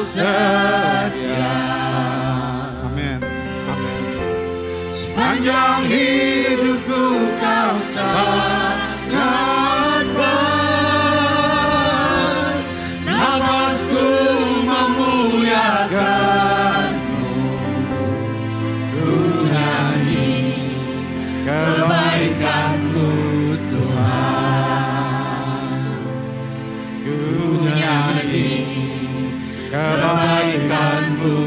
setia. Amin. Amin. Sepanjang hidupku kau sangat baik. Nafasku memuliakanmu. Ku nyanyi kebaikanmu Tuhan. Ku nyanyi kebaikanmu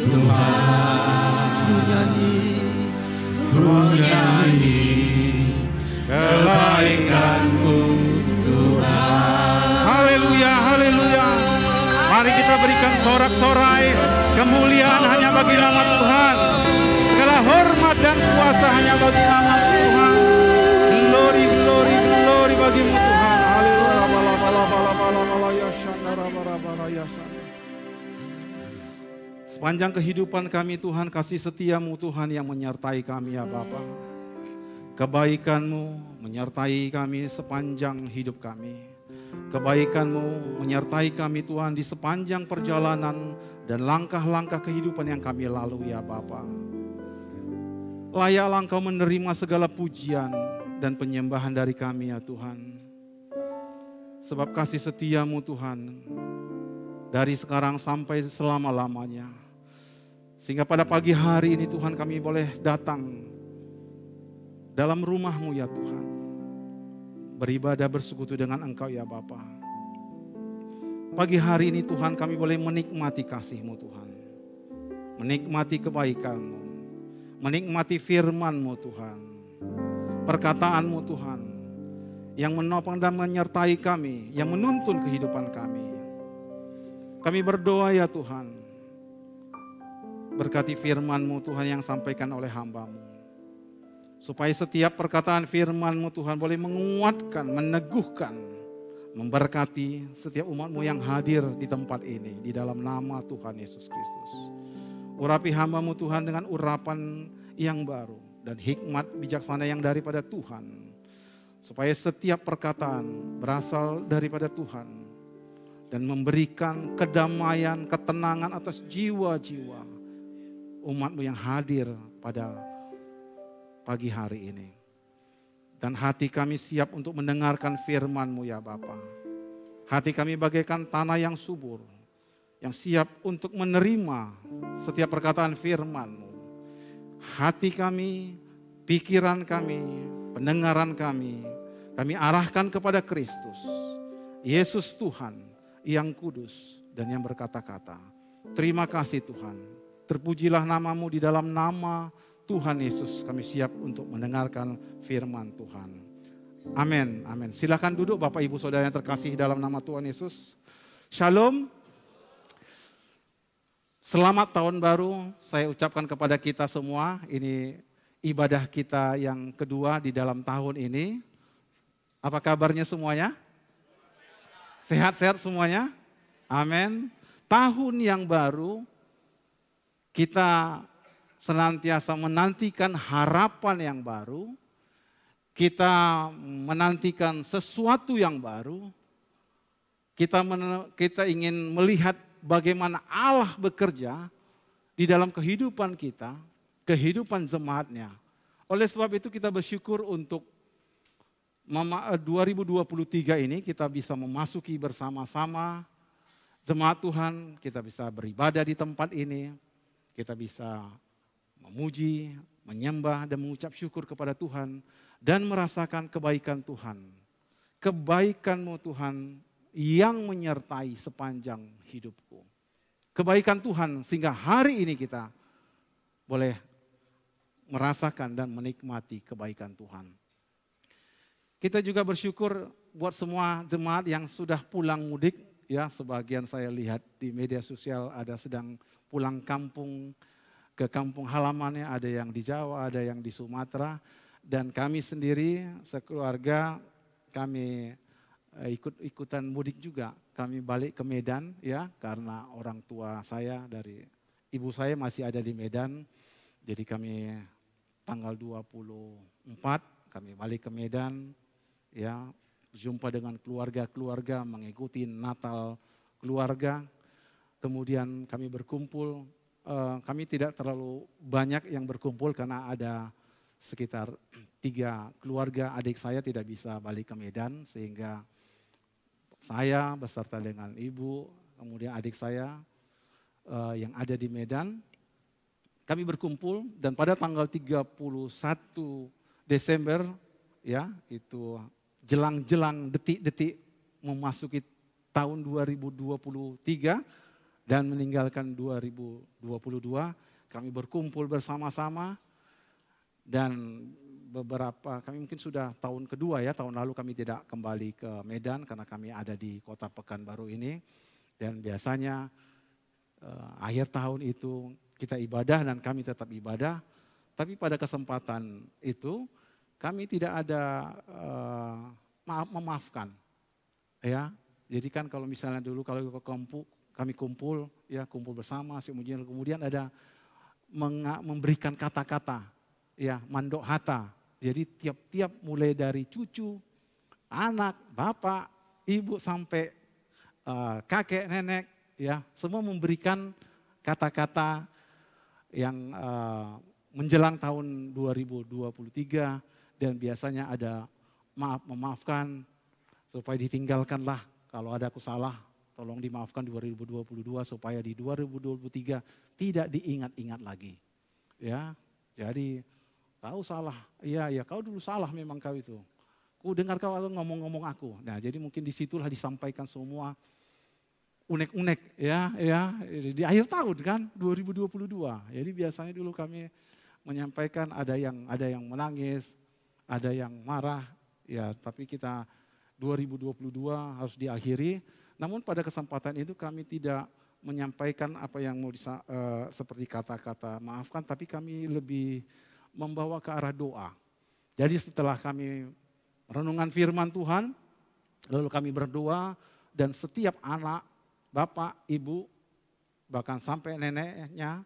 Tuhan. Ku nyanyi kebaikanmu Tuhan. Haleluya, haleluya. Mari kita berikan sorak-sorai. Kemuliaan hanya bagi nama Tuhan. Segala hormat dan kuasa hanya bagi nama Tuhan. Glory, glory, glory bagimu Tuhan. Haleluya. Sepanjang kehidupan kami Tuhan, kasih setiamu Tuhan yang menyertai kami ya Bapa. Kebaikanmu menyertai kami sepanjang hidup kami. Kebaikanmu menyertai kami Tuhan di sepanjang perjalanan dan langkah-langkah kehidupan yang kami lalui ya Bapa. Layaklah Engkau menerima segala pujian dan penyembahan dari kami ya Tuhan. Sebab kasih setiamu Tuhan dari sekarang sampai selama-lamanya. Sehingga pada pagi hari ini Tuhan kami boleh datang dalam rumah-Mu ya Tuhan. Beribadah bersekutu dengan Engkau ya Bapa. Pagi hari ini Tuhan kami boleh menikmati kasih-Mu Tuhan. Menikmati kebaikan-Mu. Menikmati firman-Mu Tuhan. Perkataan-Mu Tuhan. Yang menopang dan menyertai kami. Yang menuntun kehidupan kami. Kami berdoa ya Tuhan. Berkati firman-Mu Tuhan yang sampaikan oleh hamba-Mu. Supaya setiap perkataan firman-Mu Tuhan boleh menguatkan, meneguhkan, memberkati setiap umat-Mu yang hadir di tempat ini. Di dalam nama Tuhan Yesus Kristus. Urapi hamba-Mu Tuhan dengan urapan yang baru. Dan hikmat bijaksana yang daripada Tuhan. Supaya setiap perkataan berasal daripada Tuhan. Dan memberikan kedamaian, ketenangan atas jiwa-jiwa umat-Mu yang hadir pada pagi hari ini. Dan hati kami siap untuk mendengarkan firman-Mu ya Bapa. Hati kami bagaikan tanah yang subur, yang siap untuk menerima setiap perkataan firman-Mu. Hati kami, pikiran kami, pendengaran kami arahkan kepada Kristus. Yesus Tuhan yang kudus dan yang berkata-kata. Terima kasih Tuhan. Terpujilah nama-Mu di dalam nama Tuhan Yesus. Kami siap untuk mendengarkan firman Tuhan. Amin, amin. Silakan duduk Bapak Ibu Saudara yang terkasih dalam nama Tuhan Yesus. Shalom. Selamat tahun baru saya ucapkan kepada kita semua. Ini ibadah kita yang kedua di dalam tahun ini. Apa kabarnya semuanya? Sehat-sehat semuanya? Amin. Tahun yang baru kita senantiasa menantikan harapan yang baru. Kita menantikan sesuatu yang baru. Kita ingin melihat bagaimana Allah bekerja di dalam kehidupan kita, kehidupan jemaatnya. Oleh sebab itu kita bersyukur untuk 2023 ini kita bisa memasuki bersama-sama jemaat Tuhan, kita bisa beribadah di tempat ini, kita bisa memuji, menyembah dan mengucap syukur kepada Tuhan dan merasakan kebaikan Tuhan. Kebaikan-Mu Tuhan yang menyertai sepanjang hidupku. Kebaikan Tuhan sehingga hari ini kita boleh merasakan dan menikmati kebaikan Tuhan. Kita juga bersyukur buat semua jemaat yang sudah pulang mudik. Ya, sebagian saya lihat di media sosial ada sedang pulang kampung ke kampung halamannya, ada yang di Jawa, ada yang di Sumatera. Dan kami sendiri sekeluarga kami ikut-ikutan mudik juga. Kami balik ke Medan ya, karena orang tua saya dari ibu saya masih ada di Medan. Jadi kami tanggal 24 kami balik ke Medan ya, jumpa dengan keluarga-keluarga, mengikuti Natal keluarga. kemudian kami berkumpul. Kami tidak terlalu banyak yang berkumpul karena ada sekitar 3 keluarga adik saya tidak bisa balik ke Medan, sehingga saya beserta dengan ibu, kemudian adik saya yang ada di Medan, kami berkumpul dan pada tanggal 31 Desember, ya itu jelang-jelang detik-detik memasuki tahun 2023 dan meninggalkan 2022, kami berkumpul bersama-sama dan kami mungkin sudah tahun kedua ya, tahun lalu kami tidak kembali ke Medan karena kami ada di kota Pekanbaru ini. Dan biasanya akhir tahun itu kita ibadah dan kami tetap ibadah, tapi pada kesempatan itu kami tidak ada memaafkan. Ya, jadi kan kalau misalnya dulu kalau kami kumpul bersama, kemudian ada memberikan kata-kata, ya mandok hata. Jadi tiap-tiap mulai dari cucu, anak, bapak, ibu sampai kakek, nenek, ya semua memberikan kata-kata yang menjelang tahun 2023 dan biasanya ada memaafkan supaya ditinggalkanlah kalau ada aku salah. Tolong dimaafkan 2022 supaya di 2023 tidak diingat-ingat lagi. Ya, jadi kau salah, iya kau dulu salah memang kau itu. Ku dengar kau ngomong-ngomong aku. Nah jadi mungkin disitulah disampaikan semua unek-unek ya di akhir tahun kan 2022. Jadi biasanya dulu kami menyampaikan ada yang menangis, ada yang marah, ya tapi kita 2022 harus diakhiri. Namun pada kesempatan itu kami tidak menyampaikan apa yang mau seperti kata-kata maafkan, tapi kami lebih membawa ke arah doa. Jadi setelah kami renungan firman Tuhan, lalu kami berdoa dan setiap anak, bapak, ibu, bahkan sampai neneknya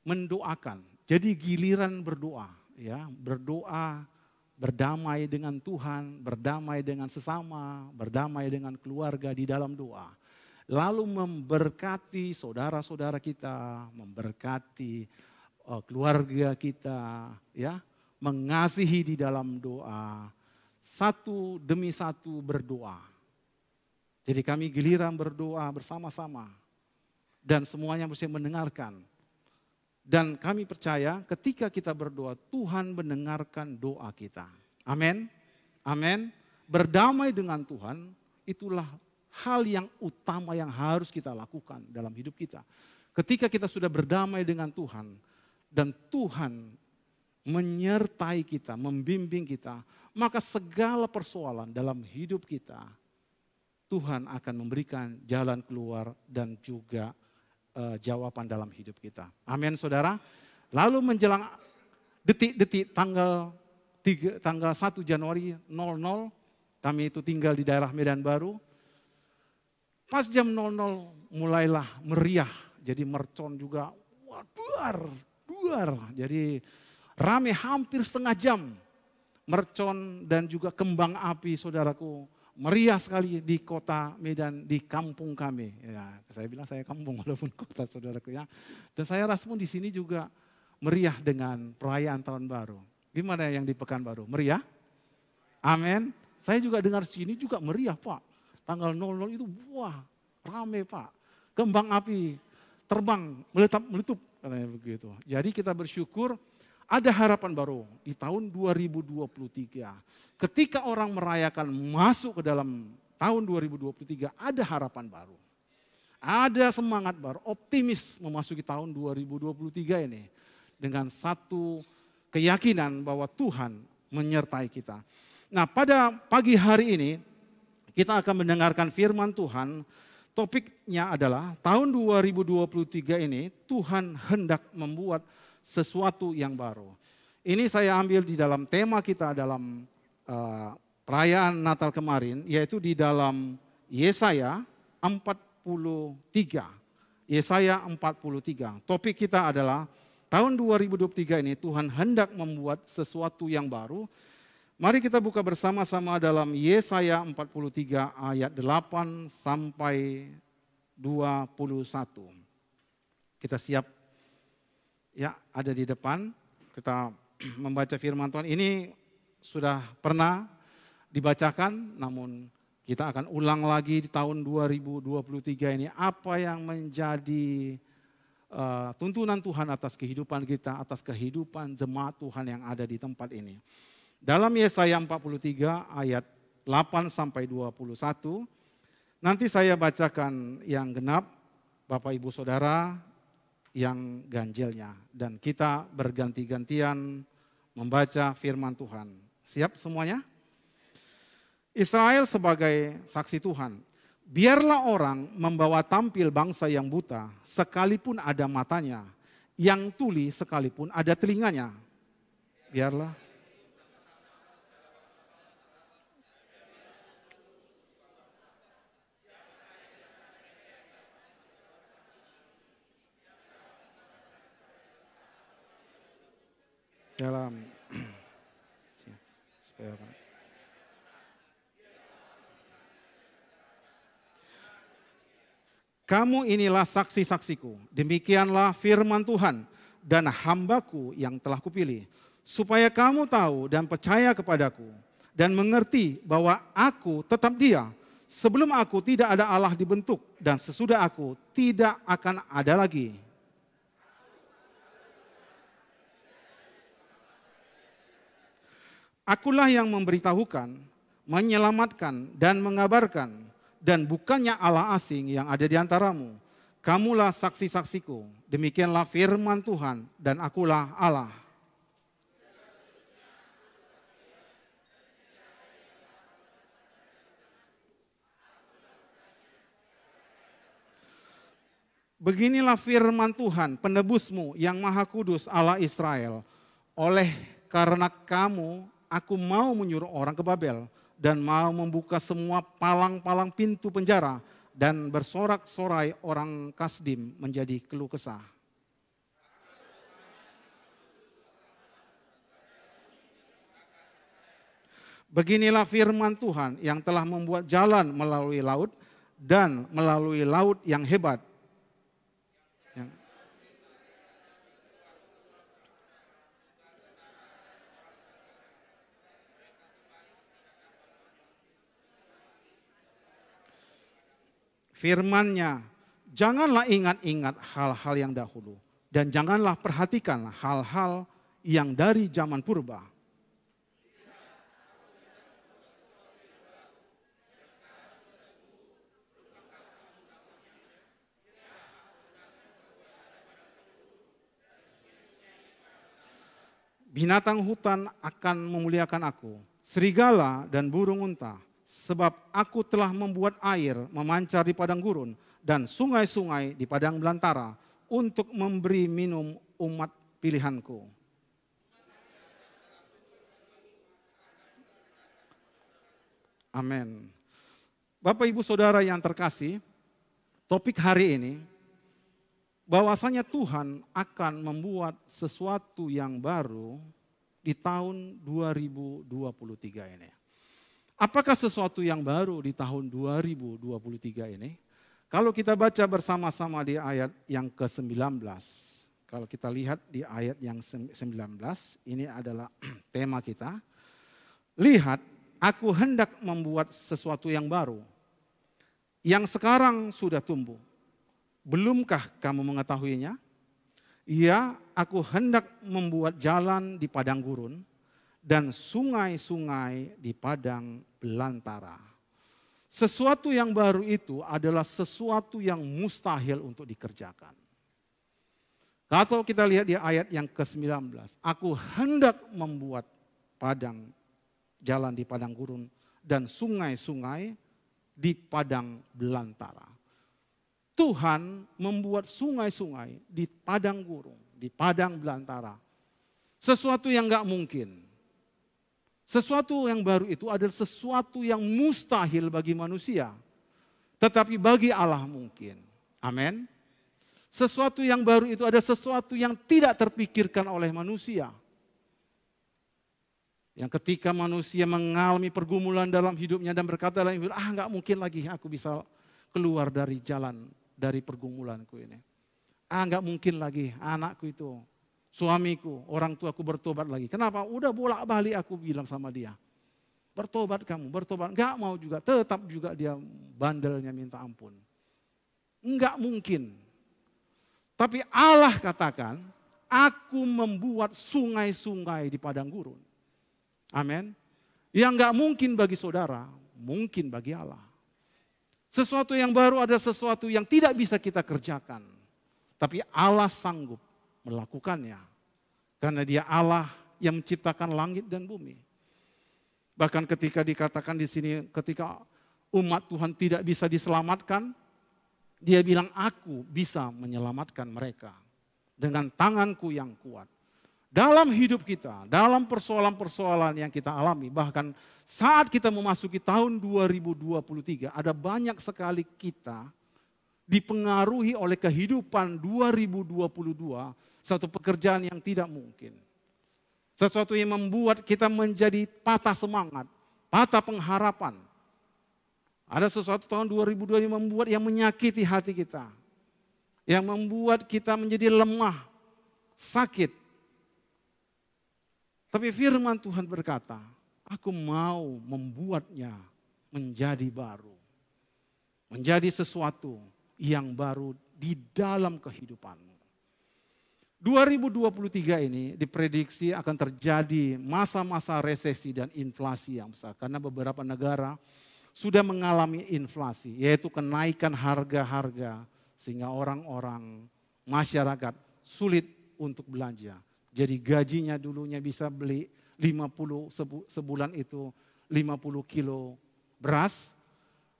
mendoakan. Jadi giliran berdoa, ya berdoa, berdamai dengan Tuhan, berdamai dengan sesama, berdamai dengan keluarga di dalam doa. Lalu memberkati saudara-saudara kita, memberkati keluarga kita, ya, mengasihi di dalam doa, satu demi satu berdoa. Jadi kami giliran berdoa bersama-sama dan semuanya mesti mendengarkan. Dan kami percaya ketika kita berdoa, Tuhan mendengarkan doa kita. Amin. Amin. Berdamai dengan Tuhan, itulah hal yang utama yang harus kita lakukan dalam hidup kita. Ketika kita sudah berdamai dengan Tuhan, dan Tuhan menyertai kita, membimbing kita, maka segala persoalan dalam hidup kita, Tuhan akan memberikan jalan keluar dan juga jawaban dalam hidup kita. Amin saudara. Lalu menjelang detik-detik tanggal 1 Januari 00, kami itu tinggal di daerah Medan Baru. Pas jam 00 mulailah meriah, jadi mercon juga, wah duar. Jadi rame hampir setengah jam. Mercon dan juga kembang api saudaraku. Meriah sekali di kota Medan, di kampung kami. Ya, saya bilang saya kampung walaupun kota saudaraku ya. Dan saya rasa pun di sini juga meriah dengan perayaan tahun baru. Gimana yang di Pekanbaru? Meriah? Amin. Saya juga dengar sini juga meriah Pak. Tanggal 00 itu wah rame Pak. Kembang api terbang, meletup katanya begitu. Jadi kita bersyukur ada harapan baru di tahun 2023. Ketika orang merayakan masuk ke dalam tahun 2023, ada harapan baru. Ada semangat baru, optimis memasuki tahun 2023 ini. Dengan satu keyakinan bahwa Tuhan menyertai kita. Nah pada pagi hari ini, kita akan mendengarkan firman Tuhan. Topiknya adalah tahun 2023 ini Tuhan hendak membuat sesuatu yang baru. Ini saya ambil di dalam tema kita dalam perayaan Natal kemarin, yaitu di dalam Yesaya 43. Yesaya 43. Topik kita adalah tahun 2023 ini Tuhan hendak membuat sesuatu yang baru. Mari kita buka bersama-sama dalam Yesaya 43 ayat 8 sampai Kita siap ya, ada di depan. Kita membaca firman Tuhan. Ini sudah pernah dibacakan, namun kita akan ulang lagi di tahun 2023 ini. Apa yang menjadi tuntunan Tuhan atas kehidupan kita, atas kehidupan jemaat Tuhan yang ada di tempat ini. Dalam Yesaya 43 ayat 8 sampai 21, nanti saya bacakan yang genap, Bapak Ibu Saudara yang ganjilnya. Dan kita berganti-gantian membaca firman Tuhan. Siap semuanya? Israel sebagai saksi Tuhan. Biarlah orang membawa tampil bangsa yang buta, sekalipun ada matanya, yang tuli sekalipun ada telinganya. Biarlah. Dalam supaya apa? Kamu inilah saksi-saksiku, demikianlah firman Tuhan dan hambaku yang telah kupilih, supaya kamu tahu dan percaya kepadaku, dan mengerti bahwa aku tetap Dia. Sebelum aku tidak ada Allah dibentuk, dan sesudah aku tidak akan ada lagi. Akulah yang memberitahukan, menyelamatkan, dan mengabarkan, dan bukannya Allah asing yang ada di antaramu. Kamulah saksi-saksiku, demikianlah firman Tuhan, dan akulah Allah. Beginilah firman Tuhan, penebusmu yang maha kudus Allah Israel. Oleh karena kamu, aku mau menyuruh orang ke Babel, dan mau membuka semua palang-palang pintu penjara, dan bersorak-sorai orang Kasdim menjadi keluh kesah. Beginilah firman Tuhan yang telah membuat jalan melalui laut, dan melalui laut yang hebat. Firman-Nya, janganlah ingat-ingat hal-hal yang dahulu, dan janganlah perhatikan hal-hal yang dari zaman purba. Binatang hutan akan memuliakan aku, serigala dan burung unta. Sebab aku telah membuat air memancar di padang gurun dan sungai-sungai di padang belantara untuk memberi minum umat pilihanku. Amin. Bapak Ibu Saudara yang terkasih, topik hari ini bahwasanya Tuhan akan membuat sesuatu yang baru di tahun 2023 ini. Apakah sesuatu yang baru di tahun 2023 ini? Kalau kita baca bersama-sama di ayat yang ke-19. Kalau kita lihat di ayat yang 19, ini adalah tema kita. Lihat, aku hendak membuat sesuatu yang baru, yang sekarang sudah tumbuh. Belumkah kamu mengetahuinya? Ya, aku hendak membuat jalan di padang gurun, dan sungai-sungai di padang belantara. Sesuatu yang baru itu adalah sesuatu yang mustahil untuk dikerjakan. Kalau kita lihat di ayat yang ke-19, aku hendak membuat jalan di padang gurun dan sungai-sungai di padang belantara. Tuhan membuat sungai-sungai di padang gurun, di padang belantara. Sesuatu yang gak mungkin. Sesuatu yang baru itu adalah sesuatu yang mustahil bagi manusia. Tetapi bagi Allah mungkin. Amin. Sesuatu yang baru itu adalah sesuatu yang tidak terpikirkan oleh manusia. Yang ketika manusia mengalami pergumulan dalam hidupnya dan berkata dalam hidup, nggak mungkin lagi aku bisa keluar dari jalan dari pergumulanku ini. Nggak mungkin lagi anakku itu, suamiku, orang tuaku bertobat lagi. Kenapa? Udah bolak-balik aku bilang sama dia. Bertobat kamu, bertobat. Nggak mau juga, tetap juga dia bandelnya minta ampun. Nggak mungkin. Tapi Allah katakan, aku membuat sungai-sungai di padang gurun. Amin. Yang nggak mungkin bagi saudara, mungkin bagi Allah. Sesuatu yang baru ada sesuatu yang tidak bisa kita kerjakan. Tapi Allah sanggup melakukannya. Karena dia Allah yang menciptakan langit dan bumi. Bahkan ketika dikatakan di sini, ketika umat Tuhan tidak bisa diselamatkan, dia bilang, aku bisa menyelamatkan mereka dengan tanganku yang kuat. Dalam hidup kita, dalam persoalan-persoalan yang kita alami, bahkan saat kita memasuki tahun 2023, ada banyak sekali kita dipengaruhi oleh kehidupan 2022, satu pekerjaan yang tidak mungkin. Sesuatu yang membuat kita menjadi patah semangat, patah pengharapan. Ada sesuatu tahun 2022 yang membuat yang menyakiti hati kita. Yang membuat kita menjadi lemah, sakit. Tapi firman Tuhan berkata, aku mau membuatnya menjadi baru. Menjadi sesuatu yang baru di dalam kehidupanmu. 2023 ini diprediksi akan terjadi masa-masa resesi dan inflasi yang besar. Karena beberapa negara sudah mengalami inflasi, yaitu kenaikan harga-harga sehingga orang-orang masyarakat sulit untuk belanja. Jadi gajinya dulunya bisa beli 50 sebulan itu 50 kilo beras.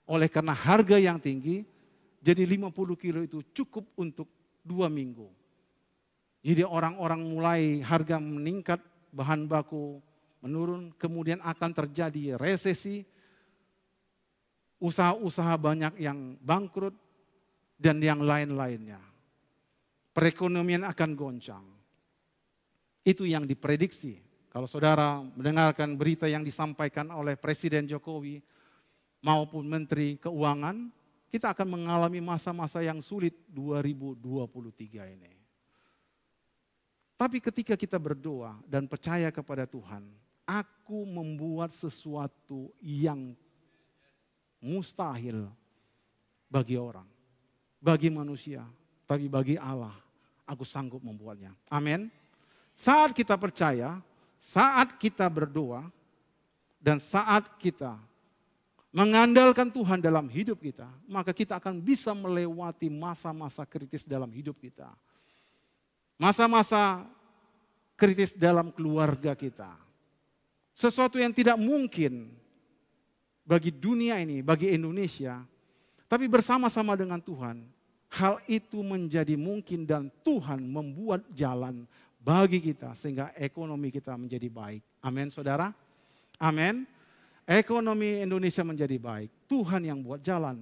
Oleh karena harga yang tinggi, jadi 50 kilo itu cukup untuk 2 minggu. Jadi orang-orang mulai harga meningkat, bahan baku menurun, kemudian akan terjadi resesi, usaha-usaha banyak yang bangkrut, dan yang lain-lainnya. Perekonomian akan goncang. Itu yang diprediksi. Kalau saudara mendengarkan berita yang disampaikan oleh Presiden Jokowi maupun Menteri Keuangan, kita akan mengalami masa-masa yang sulit 2023 ini. Tapi ketika kita berdoa dan percaya kepada Tuhan, aku membuat sesuatu yang mustahil bagi orang, bagi manusia, tapi bagi Allah, aku sanggup membuatnya. Amin. Saat kita percaya, saat kita berdoa, dan saat kita mengandalkan Tuhan dalam hidup kita, maka kita akan bisa melewati masa-masa kritis dalam hidup kita. Masa-masa kritis dalam keluarga kita. Sesuatu yang tidak mungkin bagi dunia ini, bagi Indonesia, tapi bersama-sama dengan Tuhan, hal itu menjadi mungkin dan Tuhan membuat jalan bagi kita sehingga ekonomi kita menjadi baik. Amin, saudara. Amin. Ekonomi Indonesia menjadi baik. Tuhan yang buat jalan.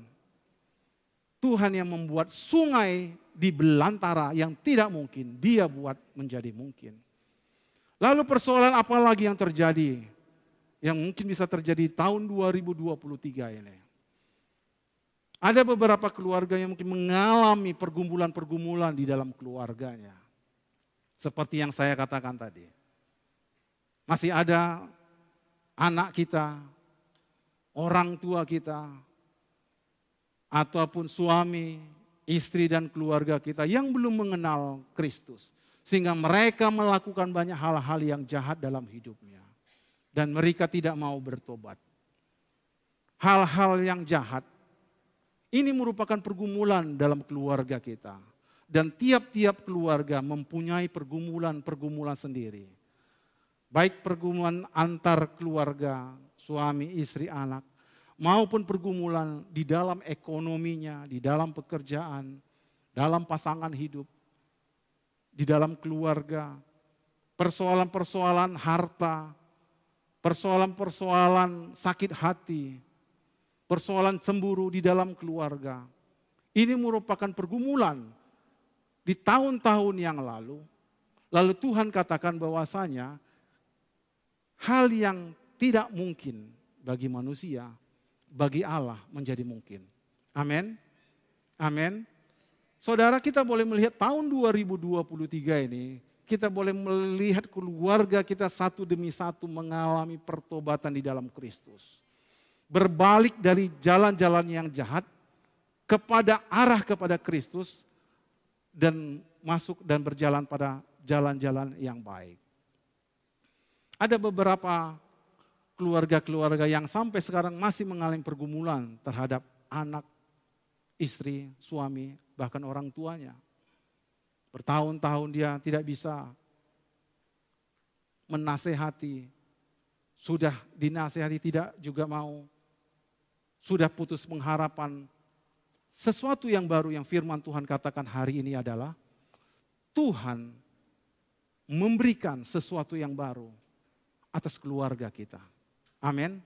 Tuhan yang membuat sungai di belantara yang tidak mungkin, dia buat menjadi mungkin. Lalu persoalan apa lagi yang terjadi? Yang mungkin bisa terjadi tahun 2023 ini. Ada beberapa keluarga yang mungkin mengalami pergumulan-pergumulan di dalam keluarganya. Seperti yang saya katakan tadi. Masih ada anak kita, orang tua kita, ataupun suami, istri dan keluarga kita yang belum mengenal Kristus. Sehingga mereka melakukan banyak hal-hal yang jahat dalam hidupnya. Dan mereka tidak mau bertobat. Hal-hal yang jahat ini merupakan pergumulan dalam keluarga kita. Dan tiap-tiap keluarga mempunyai pergumulan-pergumulan sendiri. Baik pergumulan antar keluarga, suami, istri, anak. Maupun pergumulan di dalam ekonominya, di dalam pekerjaan, dalam pasangan hidup, di dalam keluarga. Persoalan-persoalan harta, persoalan-persoalan sakit hati, persoalan cemburu di dalam keluarga. Ini merupakan pergumulan di tahun-tahun yang lalu. Lalu Tuhan katakan bahwasanya hal yang tidak mungkin bagi manusia, bagi Allah menjadi mungkin. Amin. Amin. Saudara, kita boleh melihat tahun 2023 ini, kita boleh melihat keluarga kita satu demi satu mengalami pertobatan di dalam Kristus. Berbalik dari jalan-jalan yang jahat kepada arah kepada Kristus dan masuk dan berjalan pada jalan-jalan yang baik. Ada beberapa keluarga-keluarga yang sampai sekarang masih mengalami pergumulan terhadap anak, istri, suami, bahkan orang tuanya. Bertahun-tahun dia tidak bisa menasehati, sudah dinasehati tidak juga mau, sudah putus pengharapan. Sesuatu yang baru yang firman Tuhan katakan hari ini adalah Tuhan memberikan sesuatu yang baru atas keluarga kita. Amin.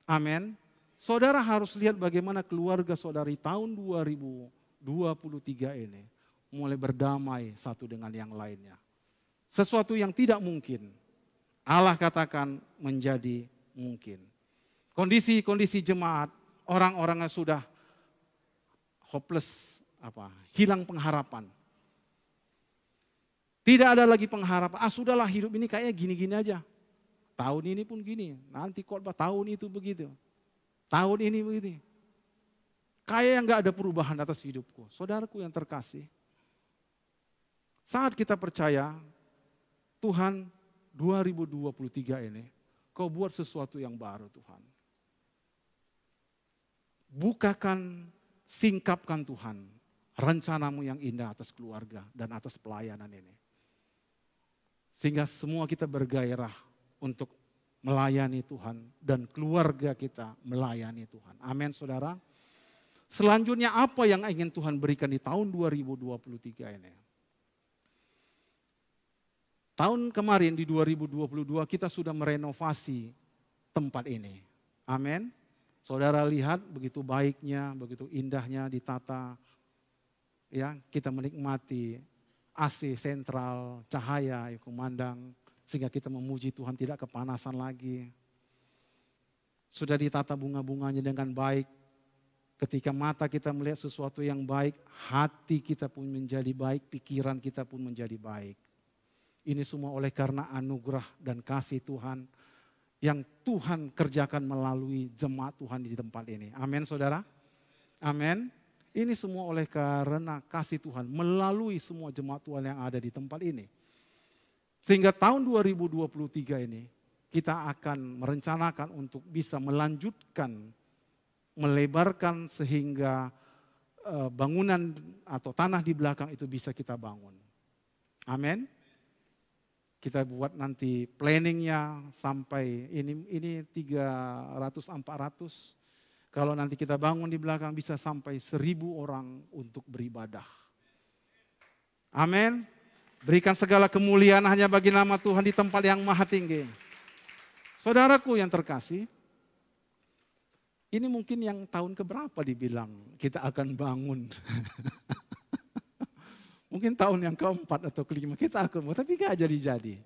Amin. Saudara harus lihat bagaimana keluarga saudari tahun 2023 ini mulai berdamai satu dengan yang lainnya. Sesuatu yang tidak mungkin, Allah katakan menjadi mungkin. Kondisi-kondisi jemaat, orang-orangnya sudah hopeless, hilang pengharapan. Tidak ada lagi pengharapan, sudahlah hidup ini kayaknya gini-gini aja. Tahun ini pun gini, nanti khotbah tahun itu begitu. Tahun ini begitu. Kayak nggak ada perubahan atas hidupku. Saudaraku yang terkasih, saat kita percaya Tuhan 2023 ini, kau buat sesuatu yang baru Tuhan. Bukakan, singkapkan Tuhan rencanamu yang indah atas keluarga dan atas pelayanan ini. Sehingga semua kita bergairah untuk melayani Tuhan dan keluarga kita melayani Tuhan. Amin saudara. Selanjutnya apa yang ingin Tuhan berikan di tahun 2023 ini? Tahun kemarin di 2022 kita sudah merenovasi tempat ini. Amin. Saudara lihat begitu baiknya, begitu indahnya ditata. Ya, kita menikmati AC sentral, cahaya yang memandang sehingga kita memuji Tuhan tidak kepanasan lagi. Sudah ditata bunga-bunganya dengan baik. Ketika mata kita melihat sesuatu yang baik, hati kita pun menjadi baik, pikiran kita pun menjadi baik. Ini semua oleh karena anugerah dan kasih Tuhan yang Tuhan kerjakan melalui jemaat Tuhan di tempat ini. Amin saudara. Amin. Ini semua oleh karena kasih Tuhan melalui semua jemaat Tuhan yang ada di tempat ini. Sehingga tahun 2023 ini kita akan merencanakan untuk bisa melanjutkan, melebarkan sehingga bangunan atau tanah di belakang itu bisa kita bangun. Amin. Kita buat nanti planningnya sampai ini 300-400. Kalau nanti kita bangun di belakang bisa sampai 1.000 orang untuk beribadah. Amin. Berikan segala kemuliaan hanya bagi nama Tuhan di tempat yang maha tinggi. Saudaraku yang terkasih, ini mungkin yang tahun keberapa dibilang kita akan bangun. Mungkin tahun yang keempat atau kelima kita akan bangun, tapi gak jadi-jadi.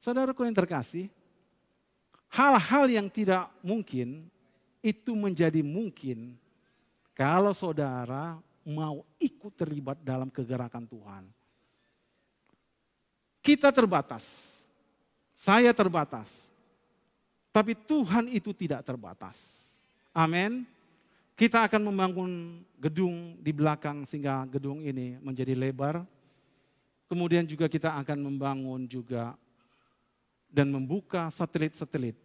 Saudaraku yang terkasih, hal-hal yang tidak mungkin itu menjadi mungkin kalau saudara mau ikut terlibat dalam kegerakan Tuhan. Kita terbatas, saya terbatas, tapi Tuhan itu tidak terbatas. Amin. Kita akan membangun gedung di belakang sehingga gedung ini menjadi lebar. Kemudian juga kita akan membangun juga dan membuka satelit-satelit.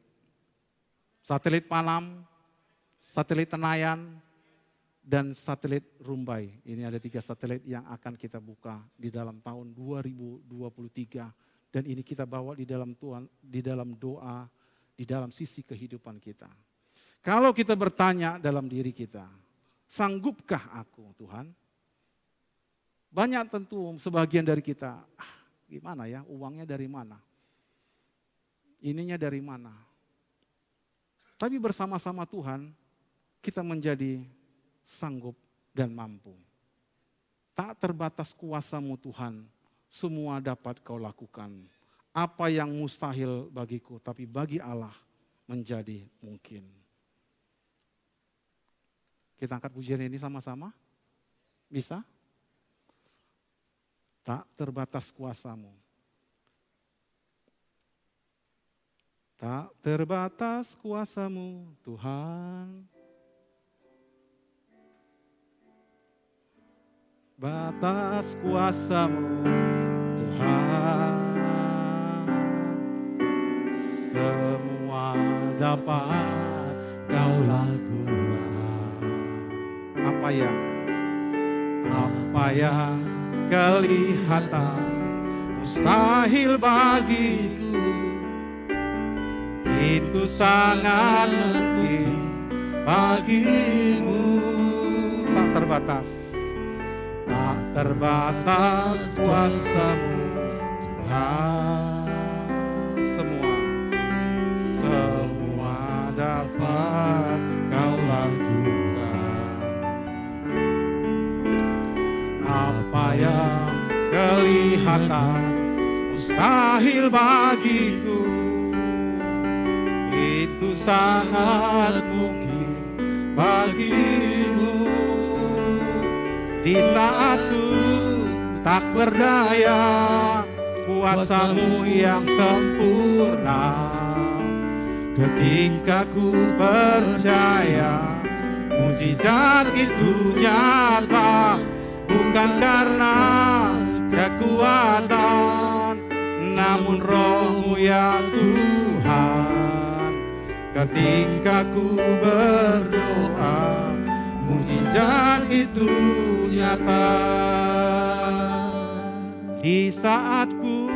Satelit Panam, satelit Tenayan, dan satelit Rumbai. Ini ada 3 satelit yang akan kita buka di dalam tahun 2023. Dan ini kita bawa di dalam Tuhan, di dalam doa, di dalam sisi kehidupan kita. Kalau kita bertanya dalam diri kita, sanggupkah aku Tuhan? Banyak tentu sebagian dari kita, gimana ya, uangnya dari mana? Ininya dari mana? Tapi bersama-sama Tuhan, kita menjadi sanggup dan mampu. Tak terbatas kuasa-Mu Tuhan, semua dapat Kau lakukan. Apa yang mustahil bagiku, tapi bagi Allah menjadi mungkin. Kita angkat pujian ini sama-sama? Bisa? Tak terbatas kuasa-Mu. Tak terbatas kuasa-Mu, Tuhan. Batas kuasa-Mu, Tuhan. Semua dapat Kau lakukan. Apa yang kelihatan mustahil bagiku, itu sangat mungkin bagimu. Tak terbatas, tak terbatas kuasa-Mu, Tuhan. Semua dapat Kau lakukan. Apa yang kelihatan mustahil bagiku, itu sangat mungkin bagimu. Di saat ku tak berdaya, kuasa-Mu yang sempurna. Ketika ku percaya, mujizat itu nyata. Bukan karena kekuatan, namun Roh-Mu ya Tuhan. Ketika ku berdoa, mujizat itu nyata. Di saat ku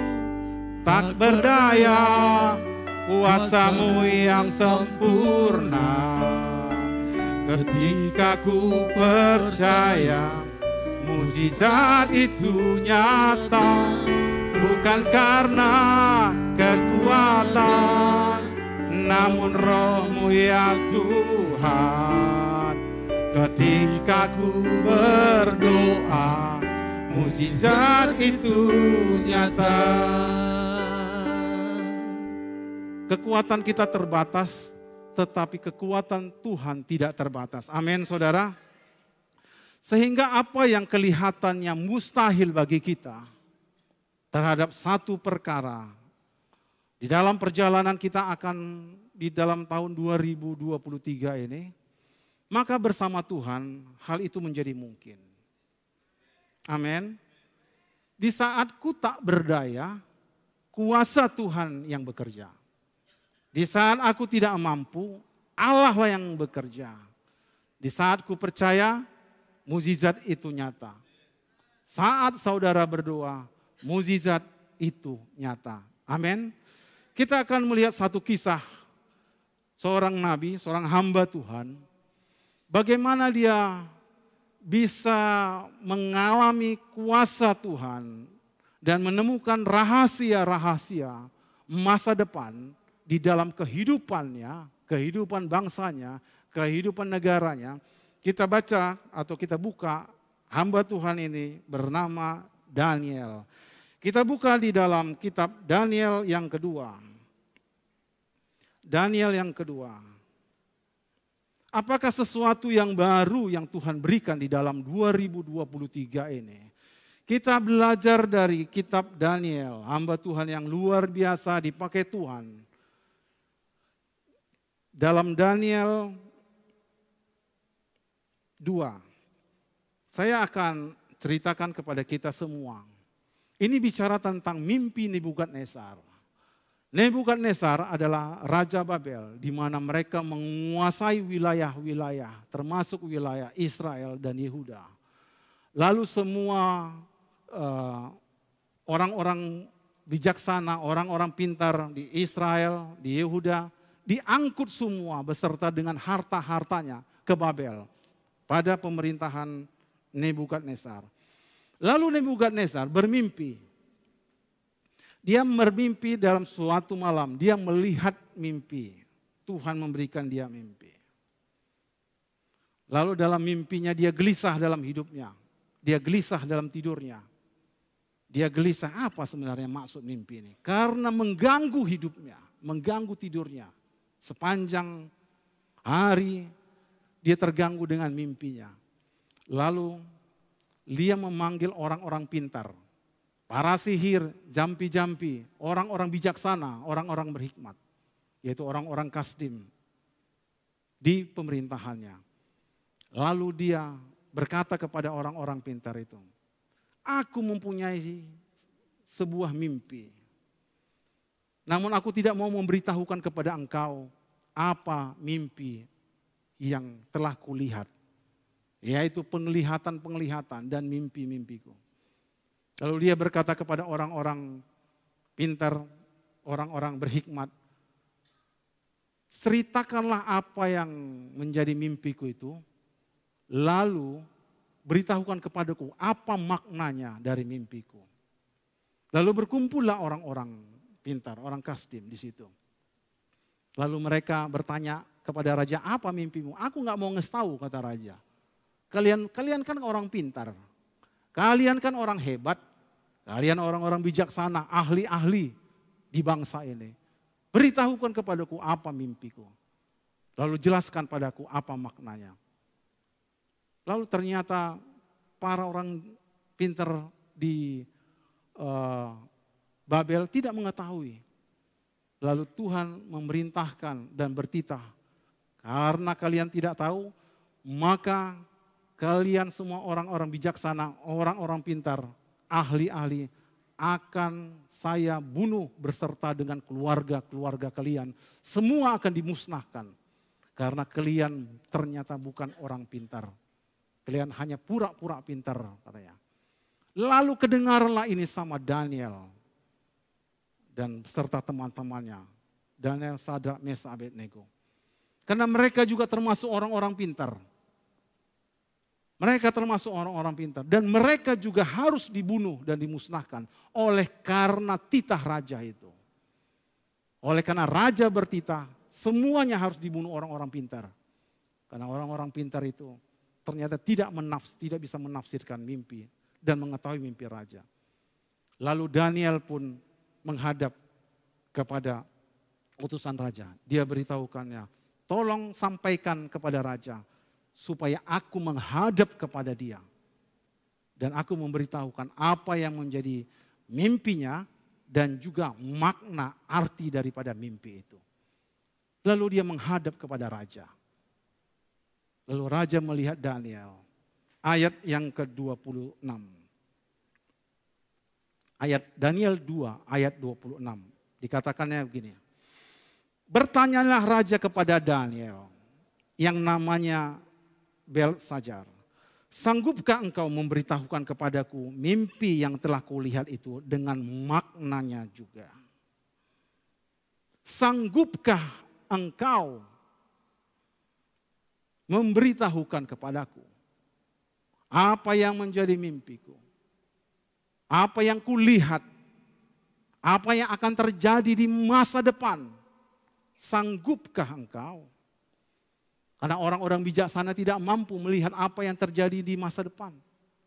tak berdaya, kuasa-Mu yang sempurna. Ketika ku percaya, mujizat itu nyata. Bukan karena kekuatan, namun Roh-Mu ya Tuhan. Ketika ku berdoa, mujizat itu nyata. Kekuatan kita terbatas, tetapi kekuatan Tuhan tidak terbatas. Amin, saudara. Sehingga apa yang kelihatannya mustahil bagi kita terhadap satu perkara, di dalam perjalanan kita akan di dalam tahun 2023 ini, maka bersama Tuhan hal itu menjadi mungkin. Amin. Di saat ku tak berdaya, kuasa Tuhan yang bekerja. Di saat aku tidak mampu, Allah lah yang bekerja. Di saat ku percaya, mukjizat itu nyata. Saat saudara berdoa, mukjizat itu nyata. Amin. Kita akan melihat satu kisah seorang nabi, seorang hamba Tuhan. Bagaimana dia bisa mengalami kuasa Tuhan dan menemukan rahasia-rahasia masa depan di dalam kehidupannya, kehidupan bangsanya, kehidupan negaranya. Kita baca atau kita buka hamba Tuhan ini bernama Daniel. Kita buka di dalam kitab Daniel yang kedua. Daniel yang kedua. Apakah sesuatu yang baru yang Tuhan berikan di dalam 2023 ini? Kita belajar dari kitab Daniel, hamba Tuhan yang luar biasa dipakai Tuhan. Dalam Daniel 2, saya akan ceritakan kepada kita semua. Ini bicara tentang mimpi Nebukadnezar. Nebukadnezar adalah Raja Babel, di mana mereka menguasai wilayah-wilayah, termasuk wilayah Israel dan Yehuda. Lalu semua orang-orang bijaksana, orang-orang pintar di Israel, di Yehuda, diangkut semua beserta dengan harta-hartanya ke Babel pada pemerintahan Nebukadnezar. Lalu Nebukadnezar bermimpi. Dia bermimpi dalam suatu malam, dia melihat mimpi. Tuhan memberikan dia mimpi. Lalu dalam mimpinya dia gelisah dalam hidupnya. Dia gelisah dalam tidurnya. Dia gelisah, apa sebenarnya maksud mimpi ini? Karena mengganggu hidupnya, mengganggu tidurnya. Sepanjang hari dia terganggu dengan mimpinya. Lalu dia memanggil orang-orang pintar. para sihir, jampi-jampi, orang-orang bijaksana, orang-orang berhikmat, yaitu orang-orang Kasdim di pemerintahannya. Lalu dia berkata kepada orang-orang pintar itu, aku mempunyai sebuah mimpi. Namun aku tidak mau memberitahukan kepada engkau apa mimpi yang telah kulihat. Yaitu penglihatan-penglihatan dan mimpi-mimpiku. Lalu dia berkata kepada orang-orang pintar, orang-orang berhikmat, ceritakanlah apa yang menjadi mimpiku itu, lalu beritahukan kepadaku apa maknanya dari mimpiku. Lalu berkumpullah orang-orang pintar, orang Kasdim di situ. Lalu mereka bertanya kepada raja, apa mimpimu? Aku nggak mau ngesau, kata raja. Kalian kan orang pintar. Kalian kan orang hebat, kalian orang-orang bijaksana, ahli-ahli di bangsa ini. Beritahukan kepadaku apa mimpiku. Lalu jelaskan padaku apa maknanya. Lalu ternyata para orang pintar di Babel tidak mengetahui. Lalu Tuhan memerintahkan dan bertitah, karena kalian tidak tahu, maka kalian semua orang-orang bijaksana, orang-orang pintar, ahli-ahli akan saya bunuh beserta dengan keluarga-keluarga kalian. Semua akan dimusnahkan karena kalian ternyata bukan orang pintar. Kalian hanya pura-pura pintar, katanya. Lalu kedengaranlah ini sama Daniel dan beserta teman-temannya. Daniel, Sadrak, Mesak, Abednego. Karena mereka juga termasuk orang-orang pintar. Mereka termasuk orang-orang pintar. Dan mereka juga harus dibunuh dan dimusnahkan oleh karena titah raja itu. Oleh karena raja bertitah, semuanya harus dibunuh orang-orang pintar. Karena orang-orang pintar itu ternyata tidak bisa menafsirkan mimpi dan mengetahui mimpi raja. Lalu Daniel pun menghadap kepada utusan raja. Dia beritahukannya, tolong sampaikan kepada raja supaya aku menghadap kepada dia. Dan aku memberitahukan apa yang menjadi mimpinya dan juga makna arti daripada mimpi itu. Lalu dia menghadap kepada raja. Lalu raja melihat Daniel. Ayat yang ke-26. Ayat Daniel 2 ayat 26. Dikatakannya begini. Bertanyalah raja kepada Daniel yang namanya Belsajar. Sanggupkah engkau memberitahukan kepadaku mimpi yang telah kulihat itu dengan maknanya juga? Sanggupkah engkau memberitahukan kepadaku apa yang menjadi mimpiku? Apa yang kulihat? Apa yang akan terjadi di masa depan? Sanggupkah engkau? Karena orang-orang bijaksana tidak mampu melihat apa yang terjadi di masa depan.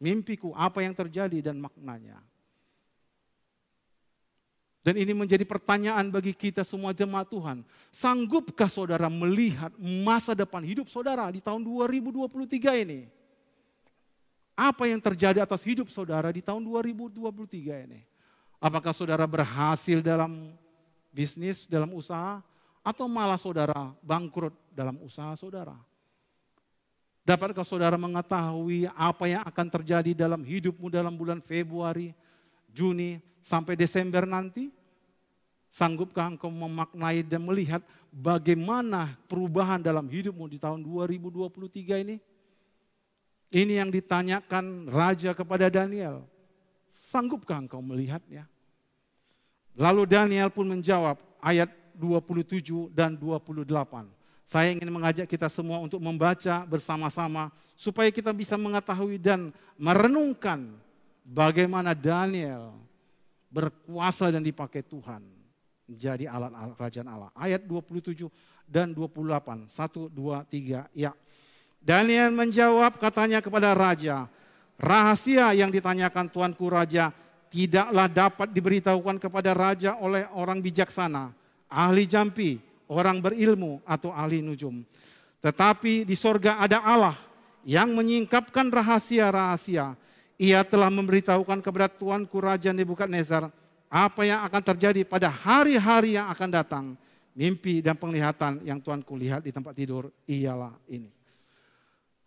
Mimpiku, apa yang terjadi dan maknanya. Dan ini menjadi pertanyaan bagi kita semua jemaat Tuhan. Sanggupkah saudara melihat masa depan hidup saudara di tahun 2023 ini? Apa yang terjadi atas hidup saudara di tahun 2023 ini? Apakah saudara berhasil dalam bisnis, dalam usaha? Atau malah saudara bangkrut dalam usaha saudara? Dapatkah saudara mengetahui apa yang akan terjadi dalam hidupmu dalam bulan Februari, Juni, sampai Desember nanti? Sanggupkah engkau memaknai dan melihat bagaimana perubahan dalam hidupmu di tahun 2023 ini? Ini yang ditanyakan raja kepada Daniel. Sanggupkah engkau melihatnya? Lalu Daniel pun menjawab ayat 27 dan 28. Saya ingin mengajak kita semua untuk membaca bersama-sama supaya kita bisa mengetahui dan merenungkan bagaimana Daniel berkuasa dan dipakai Tuhan menjadi alat kerajaan Allah. Ayat 27 dan 28. 1, 2, 3, ya. Daniel menjawab katanya kepada raja, rahasia yang ditanyakan tuanku raja tidaklah dapat diberitahukan kepada raja oleh orang bijaksana, ahli jampi, orang berilmu atau ahli nujum. Tetapi di sorga ada Allah yang menyingkapkan rahasia-rahasia ia telah memberitahukan kepada tuanku Raja Nebukadnezar apa yang akan terjadi pada hari-hari yang akan datang. Mimpi dan penglihatan yang tuanku lihat di tempat tidur ialah ini.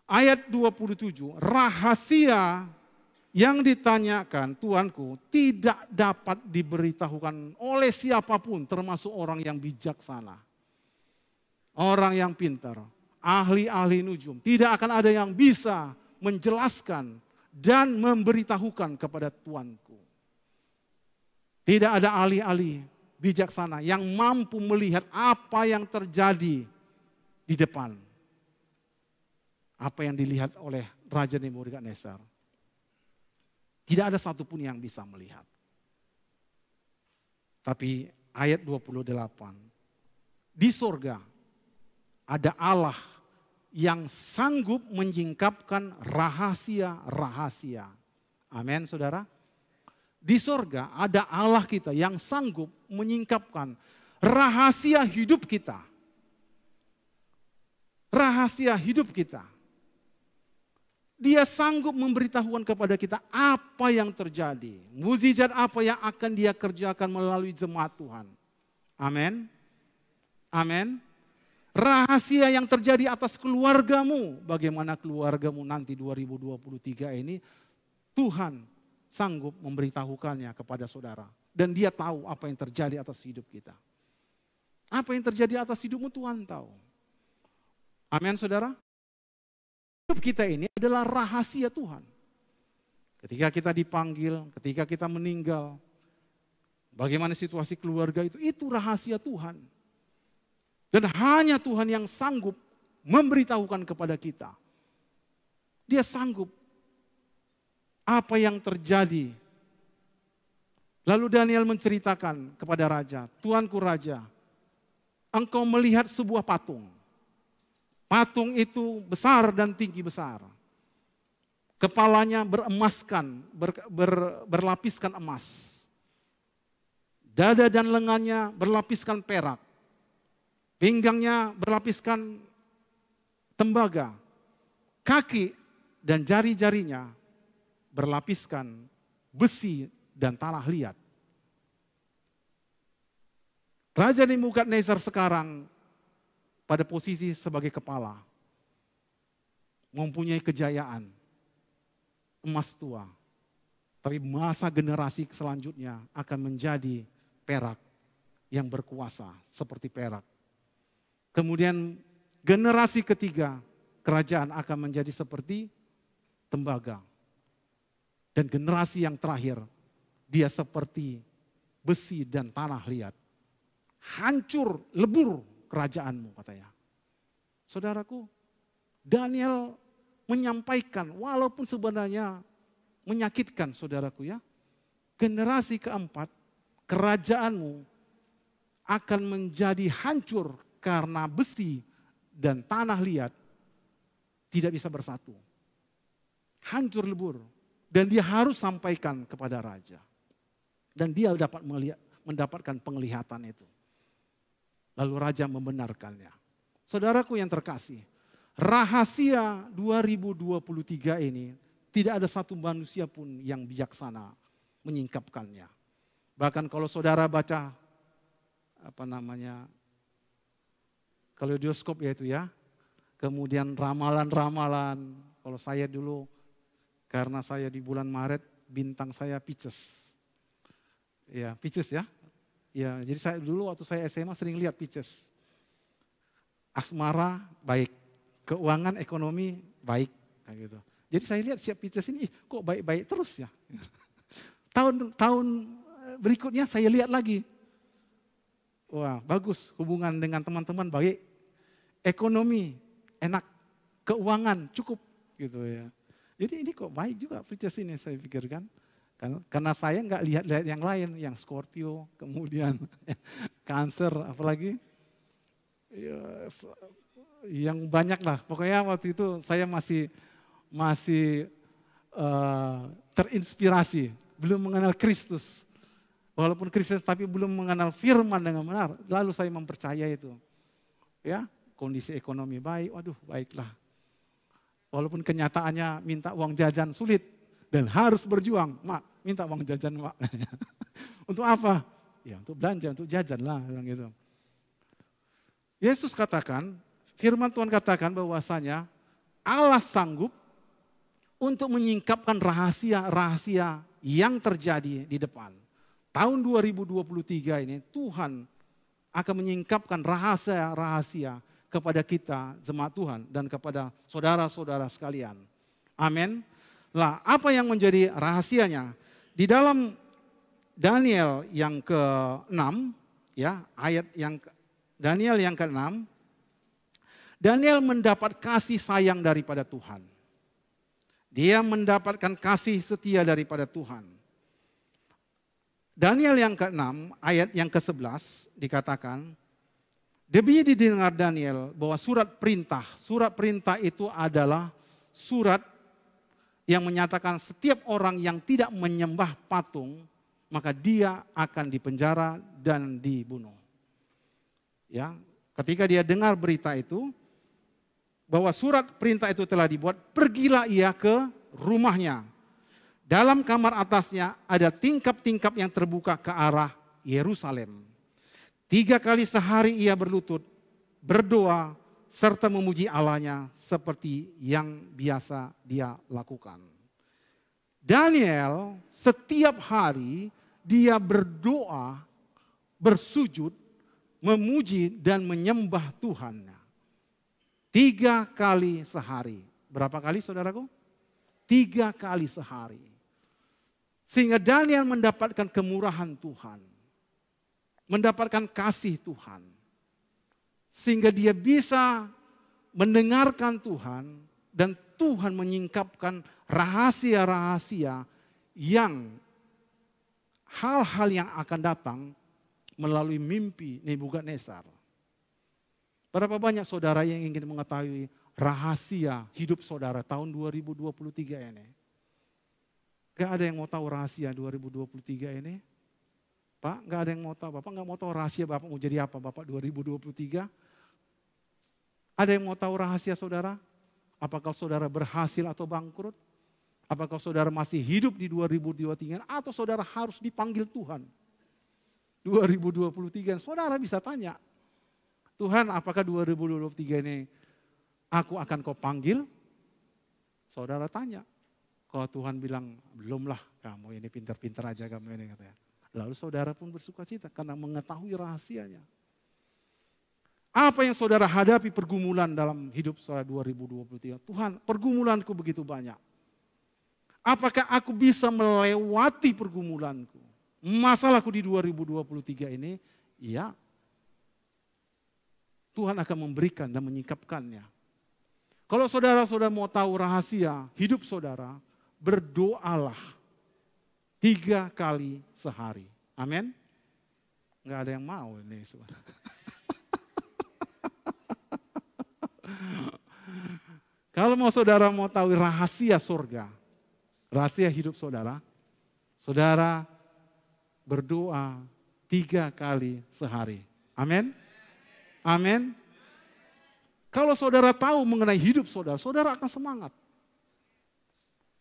Ayat 27, rahasia yang ditanyakan tuanku tidak dapat diberitahukan oleh siapapun, termasuk orang yang bijaksana. Orang yang pintar, ahli-ahli nujum. Tidak akan ada yang bisa menjelaskan dan memberitahukan kepada tuanku. Tidak ada ahli-ahli bijaksana yang mampu melihat apa yang terjadi di depan. Apa yang dilihat oleh Raja Nebukadnezar. Tidak ada satupun yang bisa melihat. Tapi ayat 28. Di surga ada Allah yang sanggup menyingkapkan rahasia-rahasia. Amin, saudara. Di sorga ada Allah kita yang sanggup menyingkapkan rahasia hidup kita. Rahasia hidup kita. Dia sanggup memberitahukan kepada kita apa yang terjadi. Mukjizat apa yang akan dia kerjakan melalui jemaat Tuhan. Amin. Amin. Rahasia yang terjadi atas keluargamu. Bagaimana keluargamu nanti 2023 ini. Tuhan sanggup memberitahukannya kepada saudara. Dan dia tahu apa yang terjadi atas hidup kita. Apa yang terjadi atas hidupmu Tuhan tahu. Amin saudara. Hidup kita ini adalah rahasia Tuhan. Ketika kita dipanggil, ketika kita meninggal. Bagaimana situasi keluarga itu rahasia Tuhan. Dan hanya Tuhan yang sanggup memberitahukan kepada kita. Dia sanggup apa yang terjadi. Lalu Daniel menceritakan kepada raja, tuanku raja, engkau melihat sebuah patung. Patung itu besar dan tinggi besar. Kepalanya berlapiskan emas. Dada dan lengannya berlapiskan perak. Pinggangnya berlapiskan tembaga. Kaki dan jari-jarinya berlapiskan besi dan tanah liat. Raja Nebukadnezar sekarang pada posisi sebagai kepala. Mempunyai kejayaan. Emas tua. Tapi masa generasi selanjutnya akan menjadi perak yang berkuasa seperti perak. Kemudian generasi ketiga kerajaan akan menjadi seperti tembaga. Dan generasi yang terakhir, dia seperti besi dan tanah liat. Hancur, lebur kerajaanmu katanya. Saudaraku, Daniel menyampaikan, walaupun sebenarnya menyakitkan saudaraku ya. Generasi keempat, kerajaanmu akan menjadi hancur karena besi dan tanah liat tidak bisa bersatu. Hancur lebur. Dan dia harus sampaikan kepada raja. Dan dia dapat mendapatkan penglihatan itu. Lalu raja membenarkannya. Saudaraku yang terkasih, rahasia 2023 ini tidak ada satu manusia pun yang bijaksana menyingkapkannya. Bahkan kalau saudara baca kaleidoskop yaitu ya, kemudian ramalan-ramalan, kalau saya dulu karena saya di bulan Maret, bintang saya Pisces. Ya, Pisces ya. Ya, jadi saya dulu waktu saya SMA sering lihat Pisces. Asmara baik, keuangan ekonomi baik, kayak gitu. Jadi saya lihat siap Pisces ini, kok baik-baik terus ya. Tahun berikutnya saya lihat lagi. Wah, bagus hubungan dengan teman-teman baik. Ekonomi enak, keuangan cukup gitu ya. Jadi ini kok baik juga Pisces ini saya pikirkan. Karena saya nggak lihat yang lain, yang Scorpio, kemudian Cancer, apalagi ya, yang banyak lah. Pokoknya waktu itu saya masih terinspirasi, belum mengenal Kristus. Walaupun Kristus tapi belum mengenal firman dengan benar. Lalu saya mempercaya itu. Ya, kondisi ekonomi baik, waduh baiklah. Walaupun kenyataannya minta uang jajan sulit, Dan harus berjuang. Mak, minta uang jajan mak. Untuk apa? Ya untuk belanja, untuk jajan lah. Gitu. Yesus katakan, firman Tuhan katakan bahwasanya Allah sanggup untuk menyingkapkan rahasia-rahasia yang terjadi di depan. Tahun 2023 ini Tuhan akan menyingkapkan rahasia-rahasia kepada kita jemaat Tuhan dan kepada saudara-saudara sekalian. Amin. Lah, apa yang menjadi rahasianya? Di dalam Daniel yang ke-6, ya, Daniel yang ke-6, Daniel mendapat kasih sayang daripada Tuhan. Dia mendapatkan kasih setia daripada Tuhan. Daniel yang ke-6, ayat yang ke-11 dikatakan, demi didengar Daniel bahwa surat perintah itu adalah surat yang menyatakan setiap orang yang tidak menyembah patung, maka dia akan dipenjara dan dibunuh. Ya, ketika dia dengar berita itu, bahwa surat perintah itu telah dibuat, pergilah ia ke rumahnya. Dalam kamar atasnya ada tingkap-tingkap yang terbuka ke arah Yerusalem. 3 kali sehari ia berlutut, berdoa, serta memuji Allahnya seperti yang biasa dia lakukan. Daniel setiap hari dia berdoa, bersujud, memuji dan menyembah Tuhan. 3 kali sehari. Berapa kali saudaraku? 3 kali sehari. Sehingga Daniel mendapatkan kemurahan Tuhan. Mendapatkan kasih Tuhan. Sehingga dia bisa mendengarkan Tuhan. Dan Tuhan menyingkapkan rahasia-rahasia yang hal-hal yang akan datang melalui mimpi Nebukadnezar. Berapa banyak saudara yang ingin mengetahui rahasia hidup saudara tahun 2023 ini? Gak ada yang mau tahu rahasia 2023 ini? Pak, gak ada yang mau tahu. Bapak gak mau tahu rahasia Bapak mau jadi apa Bapak 2023? Ada yang mau tahu rahasia saudara? Apakah saudara berhasil atau bangkrut? Apakah saudara masih hidup di 2023 atau saudara harus dipanggil Tuhan? 2023 saudara bisa tanya. Tuhan, apakah 2023 ini aku akan kau panggil? Saudara tanya. Kalau Tuhan bilang, belumlah kamu ini pintar-pintar aja kamu ini katanya. Lalu saudara pun bersuka cita karena mengetahui rahasianya. Apa yang saudara hadapi pergumulan dalam hidup saudara 2023? Tuhan, pergumulanku begitu banyak. Apakah aku bisa melewati pergumulanku? Masalahku di 2023 ini, iya. Tuhan akan memberikan dan menyingkapkannya. Kalau saudara-saudara mau tahu rahasia hidup saudara, berdoalah 3 kali sehari. Amin. Enggak ada yang mau ini saudara. Kalau saudara mau tahu rahasia surga, rahasia hidup saudara, saudara berdoa 3 kali sehari. Amin. Amin. Kalau saudara tahu mengenai hidup saudara, saudara akan semangat.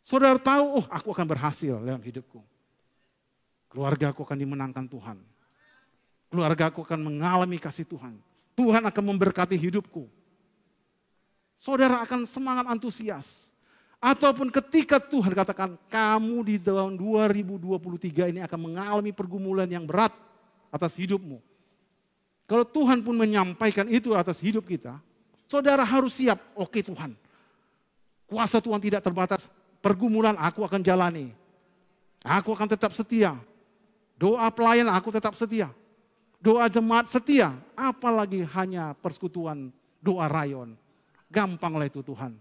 Saudara tahu, oh aku akan berhasil dalam hidupku. Keluarga aku akan dimenangkan Tuhan. Keluarga aku akan mengalami kasih Tuhan. Tuhan akan memberkati hidupku. Saudara akan semangat antusias. Ataupun ketika Tuhan katakan, kamu di tahun 2023 ini akan mengalami pergumulan yang berat atas hidupmu. Kalau Tuhan pun menyampaikan itu atas hidup kita, saudara harus siap. Oke Tuhan, kuasa Tuhan tidak terbatas. Pergumulan aku akan jalani. Aku akan tetap setia. Doa pelayan aku tetap setia. Doa jemaat setia. Apalagi hanya persekutuan doa rayon. Gampanglah itu Tuhan.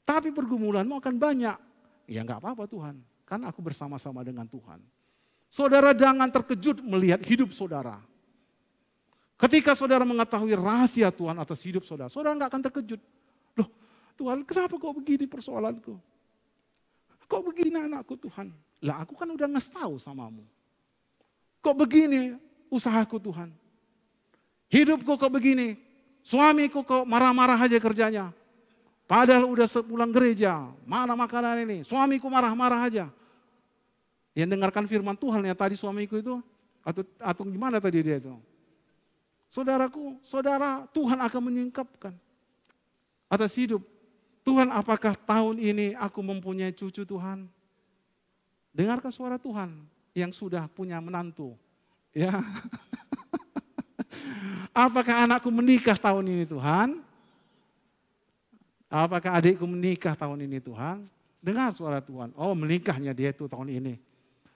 Tapi pergumulanmu akan banyak. Ya enggak apa-apa Tuhan. Kan aku bersama-sama dengan Tuhan. Saudara jangan terkejut melihat hidup saudara. Ketika saudara mengetahui rahasia Tuhan atas hidup saudara, saudara enggak akan terkejut. Loh Tuhan, kenapa kok begini persoalanku? Kok begini anakku Tuhan? Lah aku kan udah ngasih tahu samamu. Kok begini usahaku Tuhan? Hidupku kok begini? Suamiku kok marah-marah aja kerjanya? Padahal udah sepulang gereja, mana makanan ini? Suamiku marah-marah aja. Yang dengarkan firman Tuhan ya tadi suamiku itu, atau gimana tadi dia itu? Saudaraku, saudara, Tuhan akan menyingkapkan atas hidup. Tuhan, apakah tahun ini aku mempunyai cucu Tuhan? Dengarkan suara Tuhan yang sudah punya menantu. Ya. Apakah anakku menikah tahun ini Tuhan? Apakah adikku menikah tahun ini Tuhan? Dengar suara Tuhan. Oh, menikahnya dia itu tahun ini.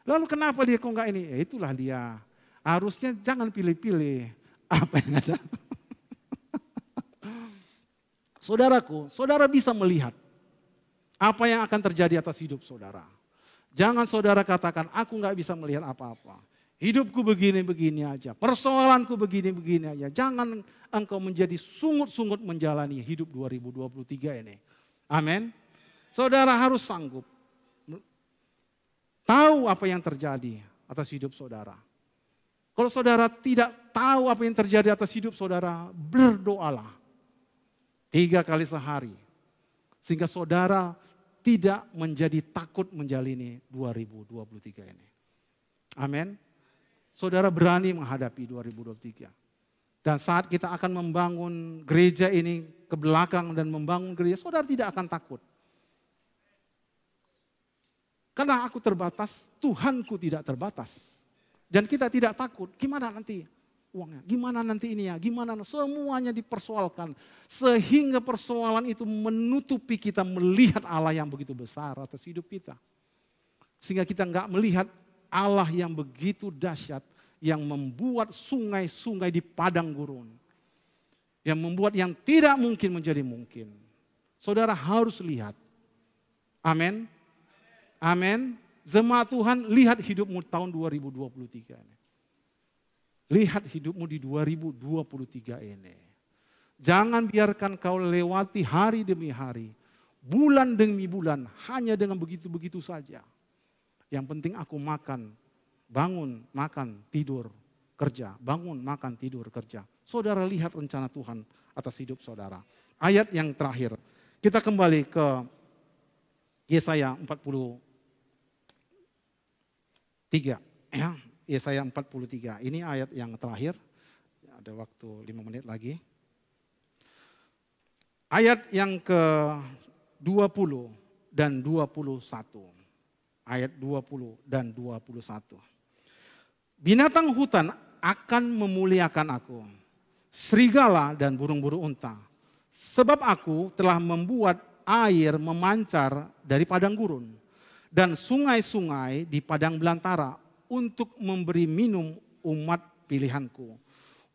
Lalu kenapa dia kok enggak ini? Ya itulah dia. Harusnya jangan pilih-pilih apa yang ada. Saudaraku, saudara bisa melihat apa yang akan terjadi atas hidup saudara. Jangan saudara katakan, aku enggak bisa melihat apa-apa. Hidupku begini-begini aja, persoalanku begini-begini aja. Jangan engkau menjadi sungut-sungut menjalani hidup 2023 ini. Amin. Saudara harus sanggup tahu apa yang terjadi atas hidup saudara. Kalau saudara tidak tahu apa yang terjadi atas hidup saudara, berdoalah 3 kali sehari. Sehingga saudara tidak menjadi takut menjalani 2023 ini. Amin. Saudara berani menghadapi 2023. Dan saat kita akan membangun gereja ini ke belakang dan membangun gereja, saudara tidak akan takut. Karena aku terbatas, Tuhanku tidak terbatas. Dan kita tidak takut, gimana nanti uangnya, gimana nanti ini ya, gimana, semuanya dipersoalkan. Sehingga persoalan itu menutupi kita melihat Allah yang begitu besar atas hidup kita. Sehingga kita enggak melihat Allah yang begitu dahsyat, yang membuat sungai-sungai di padang gurun. Yang membuat yang tidak mungkin menjadi mungkin. Saudara harus lihat. Amin. Amin. Jemaat Tuhan, lihat hidupmu tahun 2023 ini. Lihat hidupmu di 2023 ini. Jangan biarkan kau lewati hari demi hari, bulan demi bulan, hanya dengan begitu-begitu saja. Yang penting aku makan, bangun, makan, tidur, kerja. Bangun, makan, tidur, kerja. Saudara lihat rencana Tuhan atas hidup saudara. Ayat yang terakhir, kita kembali ke Yesaya 43. Ya, Yesaya 43, ini ayat yang terakhir. Ada waktu 5 menit lagi. Ayat yang ke-20 dan 21. Ayat 20 dan 21. Binatang hutan akan memuliakan aku, serigala dan burung-burung unta. Sebab aku telah membuat air memancar dari padang gurun dan sungai-sungai di padang belantara untuk memberi minum umat pilihanku.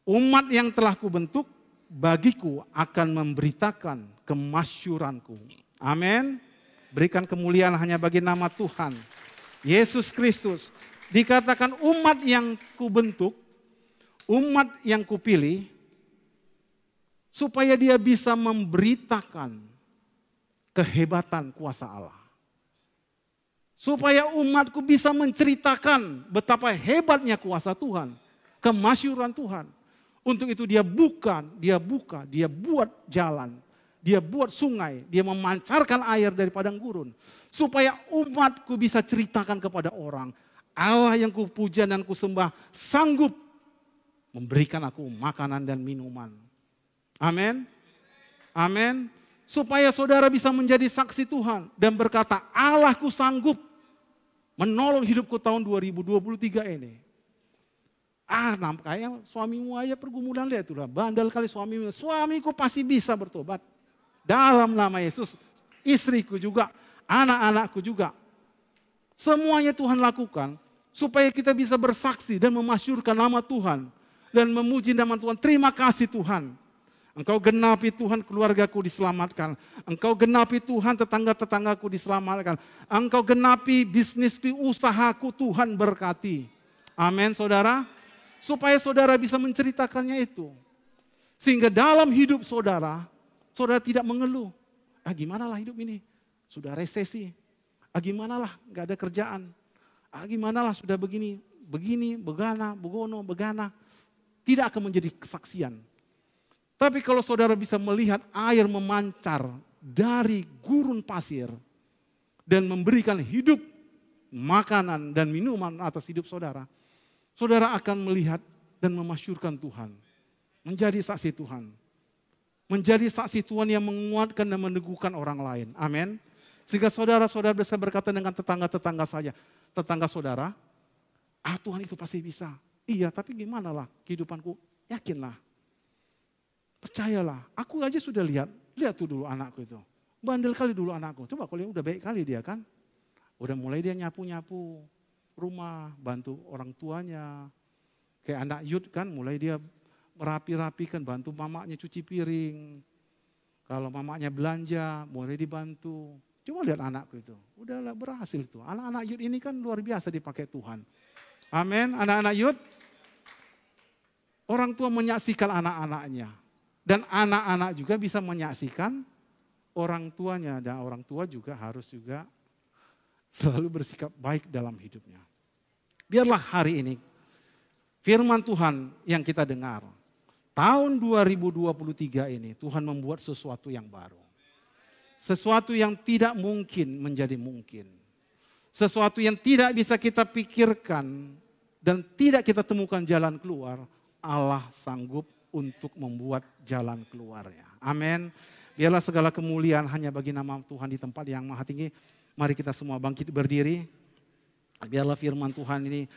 Umat yang telah kubentuk bagiku akan memberitakan kemasyuranku. Amin. Berikan kemuliaan hanya bagi nama Tuhan. Yesus Kristus. Dikatakan umat yang kubentuk, umat yang kupilih, supaya dia bisa memberitakan kehebatan kuasa Allah. Supaya umatku bisa menceritakan betapa hebatnya kuasa Tuhan, kemasyuran Tuhan. Untuk itu dia buat jalan. Dia buat sungai, dia memancarkan air dari padang gurun. Supaya umatku bisa ceritakan kepada orang. Allah yang kupuja dan kusembah sanggup memberikan aku makanan dan minuman. Amin. Amin. Supaya saudara bisa menjadi saksi Tuhan. Dan berkata Allahku sanggup menolong hidupku tahun 2023 ini. Nampaknya suamimu aja pergumulan lihat itulah. Bandel kali suamimu. Suamiku pasti bisa bertobat. Dalam nama Yesus, istriku juga, anak-anakku juga. Semuanya Tuhan lakukan supaya kita bisa bersaksi dan memasyurkan nama Tuhan. Dan memuji nama Tuhan. Terima kasih Tuhan. Engkau genapi Tuhan keluargaku diselamatkan. Engkau genapi Tuhan tetangga-tetanggaku diselamatkan. Engkau genapi bisnisku, usahaku Tuhan berkati. Amin saudara. Supaya saudara bisa menceritakannya itu. Sehingga dalam hidup saudara tidak mengeluh. Gimana lah hidup ini? Sudah resesi. Gimana lah gak ada kerjaan. Gimana lah sudah begini, begana, begono, begana. Tidak akan menjadi kesaksian. Tapi kalau saudara bisa melihat air memancar dari gurun pasir dan memberikan hidup, makanan dan minuman atas hidup saudara, saudara akan melihat dan memasyurkan Tuhan. Menjadi saksi Tuhan. Menjadi saksi Tuhan yang menguatkan dan meneguhkan orang lain. Amin. Sehingga saudara-saudara bisa berkata dengan tetangga-tetangga saja. Tetangga saudara, Tuhan itu pasti bisa. Iya, tapi gimana lah kehidupanku? Yakinlah. Percayalah. Aku aja sudah lihat tuh dulu anakku itu. Bandel kali dulu anakku. Coba kalau udah baik kali dia kan. Udah mulai dia nyapu-nyapu rumah, bantu orang tuanya. Kayak anak Yud kan, mulai dia merapi-rapikan, bantu mamanya cuci piring. Kalau mamanya belanja, mulai dibantu. Coba lihat anakku itu, udahlah berhasil tuh. Anak-anak Yud ini kan luar biasa dipakai Tuhan. Amin, anak-anak Yud. Orang tua menyaksikan anak-anaknya. Dan anak-anak juga bisa menyaksikan orang tuanya. Dan orang tua juga harus juga selalu bersikap baik dalam hidupnya. Biarlah hari ini firman Tuhan yang kita dengar. Tahun 2023 ini Tuhan membuat sesuatu yang baru. Sesuatu yang tidak mungkin menjadi mungkin. Sesuatu yang tidak bisa kita pikirkan dan tidak kita temukan jalan keluar. Allah sanggup untuk membuat jalan keluarnya. Amin. Biarlah segala kemuliaan hanya bagi nama Tuhan di tempat yang maha tinggi. Mari kita semua bangkit berdiri. Biarlah firman Tuhan ini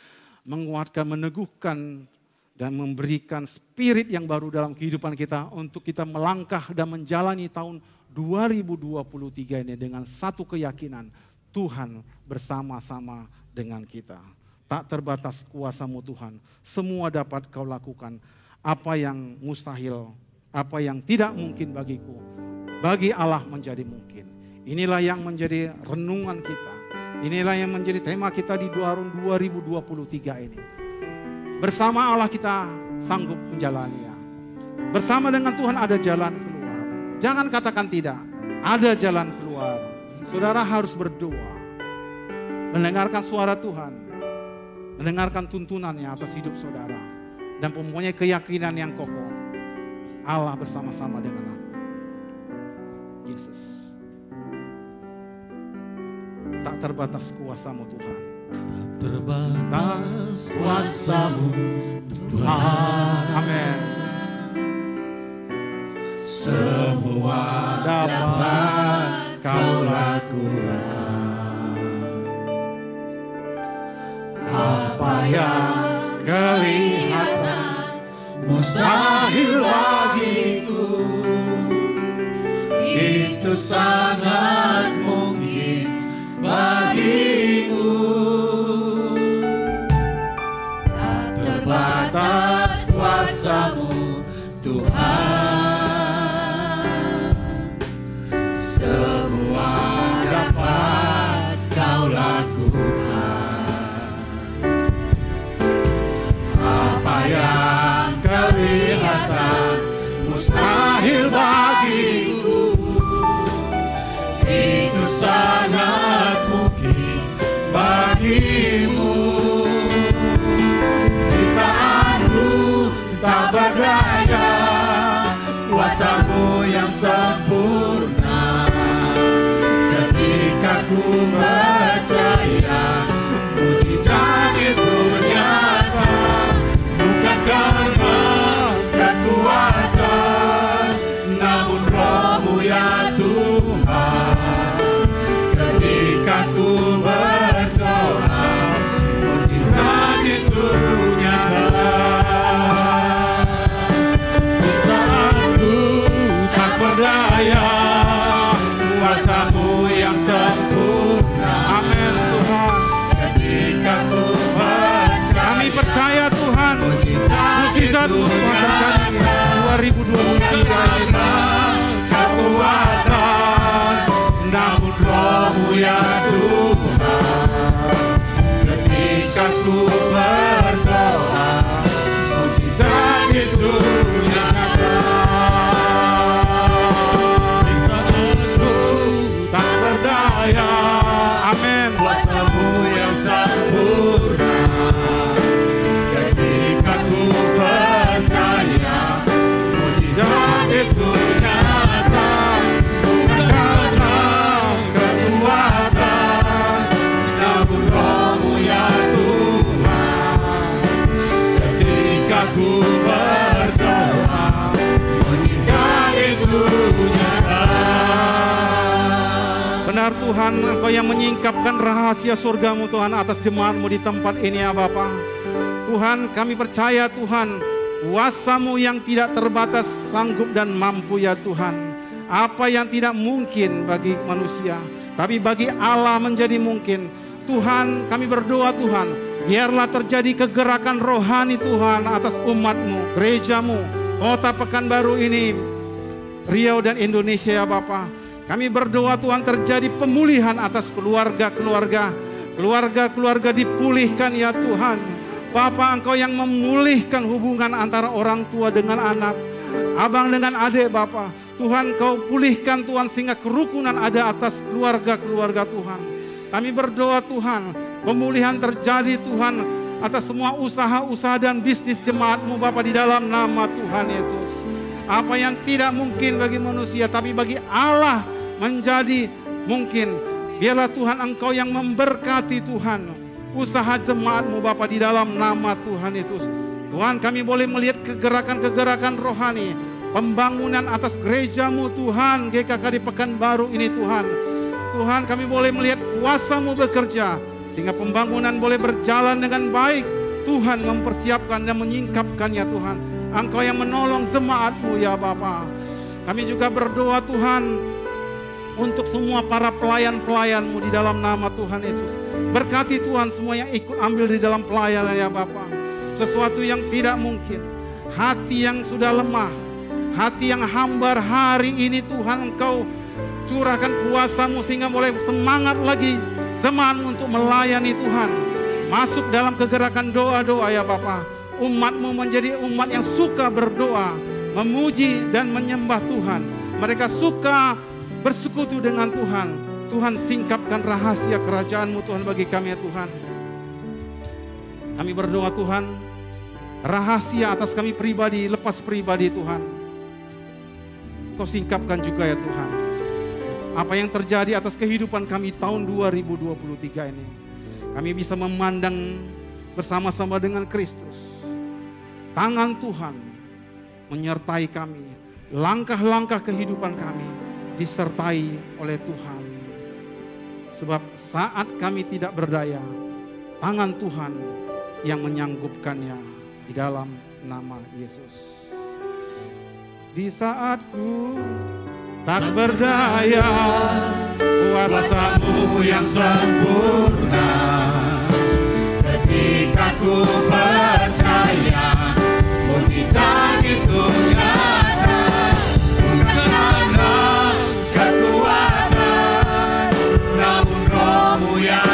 menguatkan, meneguhkan, dan memberikan spirit yang baru dalam kehidupan kita untuk kita melangkah dan menjalani tahun 2023 ini dengan satu keyakinan, Tuhan bersama-sama dengan kita. Tak terbatas kuasa-Mu Tuhan, semua dapat Kau lakukan. Apa yang mustahil, apa yang tidak mungkin bagiku, bagi Allah menjadi mungkin. Inilah yang menjadi renungan kita. Inilah yang menjadi tema kita di tahun 2023 ini. Bersama Allah kita sanggup menjalaninya. Bersama dengan Tuhan ada jalan keluar. Jangan katakan tidak, ada jalan keluar. Saudara harus berdoa. Mendengarkan suara Tuhan. Mendengarkan tuntunannya atas hidup saudara. Dan mempunyai keyakinan yang kokoh. Allah bersama-sama dengan aku. Yesus. Tak terbatas kuasa-Mu Tuhan. Tak terbatas kuasa-Mu Tuhan. Amin. Semua dapat Kau lakukan. Apa yang kelihatan mustahil bagiku, itu sangat mungkin bagimu. Tak terbatas kuasa-Mu Tuhan. Semua dapat Kau lakukan. Apa yang kelihatan mustahil bagiku, itu sangat mungkin bagimu. Di saat ku tak berdaya, kuasa-Mu yang sempurna. Ketika ku percaya, mujizat itu nyata. Bukan karena kekuatan, namun Roh-Mu ya Tuhan. Ketika ku berdoa, mujizat itu nyata. Di saat ku tak berdaya, Tuhan, Engkau yang menyingkapkan rahasia surga-Mu Tuhan atas jemaat-Mu di tempat ini ya Bapa. Tuhan, kami percaya Tuhan, kuasa-Mu yang tidak terbatas sanggup dan mampu ya Tuhan. Apa yang tidak mungkin bagi manusia, tapi bagi Allah menjadi mungkin. Tuhan, kami berdoa Tuhan, biarlah terjadi kegerakan rohani Tuhan atas umat-Mu, gereja-Mu, kota Pekanbaru ini, Riau dan Indonesia ya Bapa. Kami berdoa Tuhan terjadi pemulihan atas keluarga-keluarga dipulihkan ya Tuhan. Bapa, Engkau yang memulihkan hubungan antara orang tua dengan anak, abang dengan adik Bapa. Tuhan, Kau pulihkan Tuhan sehingga kerukunan ada atas keluarga-keluarga Tuhan. Kami berdoa Tuhan, pemulihan terjadi Tuhan atas semua usaha-usaha dan bisnis jemaat-Mu Bapa di dalam nama Tuhan Yesus. Apa yang tidak mungkin bagi manusia tapi bagi Allah menjadi mungkin. Biarlah Tuhan Engkau yang memberkati Tuhan usaha jemaat-Mu Bapa di dalam nama Tuhan Yesus. Tuhan, kami boleh melihat kegerakan-kegerakan rohani, pembangunan atas gereja-Mu Tuhan, GKK di Pekanbaru ini Tuhan. Tuhan, kami boleh melihat kuasa-Mu bekerja sehingga pembangunan boleh berjalan dengan baik. Tuhan mempersiapkan dan menyingkapkan ya Tuhan. Engkau yang menolong jemaat-Mu ya Bapa. Kami juga berdoa Tuhan untuk semua para pelayan-pelayan-Mu di dalam nama Tuhan Yesus. Berkati Tuhan semua yang ikut ambil di dalam pelayanan ya Bapa. Sesuatu yang tidak mungkin, hati yang sudah lemah, hati yang hambar hari ini Tuhan, Engkau curahkan kuasa-Mu sehingga boleh semangat lagi jemaat-Mu untuk melayani Tuhan. Masuk dalam kegerakan doa-doa ya Bapa. Umat-Mu menjadi umat yang suka berdoa, memuji dan menyembah Tuhan. Mereka suka bersekutu dengan Tuhan. Tuhan, singkapkan rahasia kerajaan-Mu Tuhan bagi kami ya Tuhan. Kami berdoa Tuhan, rahasia atas kami pribadi, lepas pribadi Tuhan, Kau singkapkan juga ya Tuhan. Apa yang terjadi atas kehidupan kami tahun 2023 ini, kami bisa memandang bersama-sama dengan Kristus. Tangan Tuhan menyertai kami, langkah-langkah kehidupan kami disertai oleh Tuhan. Sebab saat kami tidak berdaya, tangan Tuhan yang menyanggupannya di dalam nama Yesus. Di saatku tak berdaya, kuasa-Mu yang sempurna. Ketika ku percaya mujizat itu nyata, bukan karena kekuatan, namun Roh-Mu yang